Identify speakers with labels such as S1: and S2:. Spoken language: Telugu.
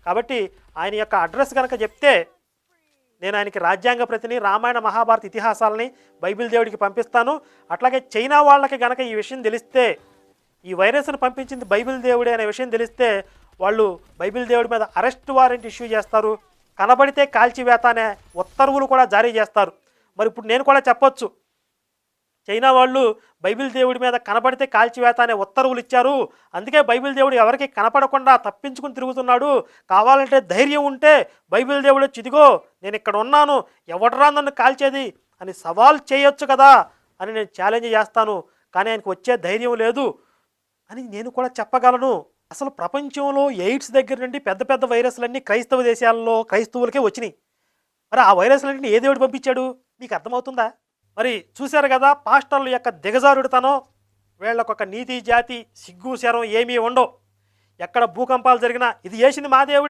S1: కాబట్టి ఆయన యొక్క అడ్రస్ కనుక చెప్తే నేను ఆయనకి రాజ్యాంగ ప్రతిని, రామాయణ మహాభారత ఇతిహాసాలని బైబిల్ దేవుడికి పంపిస్తాను. అట్లాగే చైనా వాళ్ళకి గనక ఈ విషయం తెలిస్తే, ఈ వైరస్ను పంపించింది బైబిల్ దేవుడే అనే విషయం తెలిస్తే వాళ్ళు బైబిల్ దేవుడి మీద అరెస్ట్ వారెంట్ ఇష్యూ చేస్తారు, కనబడితే కాల్చివేత అనే ఉత్తర్వులు కూడా జారీ చేస్తారు. మరి ఇప్పుడు నేను కూడా చెప్పొచ్చు, చైనా వాళ్ళు బైబిల్ దేవుడి మీద కనబడితే కాల్చివేత అనే ఉత్తర్వులు ఇచ్చారు, అందుకే బైబిల్ దేవుడు ఎవరికి కనపడకుండా తప్పించుకుని తిరుగుతున్నాడు, కావాలంటే ధైర్యం ఉంటే బైబిల్ దేవుడు చిదిగో నేను ఇక్కడ ఉన్నాను, ఎవడరా నన్ను కాల్చేది అని సవాల్ చేయొచ్చు కదా అని నేను ఛాలెంజ్ చేస్తాను. కానీ ఆయనకు వచ్చే ధైర్యం లేదు అని నేను కూడా చెప్పగలను. అసలు ప్రపంచంలో ఎయిడ్స్ దగ్గర నుండి పెద్ద పెద్ద వైరస్లన్నీ క్రైస్తవ దేశాల్లో క్రైస్తవులకే వచ్చినాయి. మరి ఆ వైరస్లన్నీ ఏ దేవుడు పంపించాడు మీకు అర్థమవుతుందా? మరి చూశారు కదా పాస్టర్ల యొక్క దిగజారుడుతనం, వీళ్ళకొక నీతి జాతి సిగ్గు శరం ఏమీ ఉండవు. ఎక్కడ భూకంపాలు జరిగినా ఇది చేసింది మా దేవుడు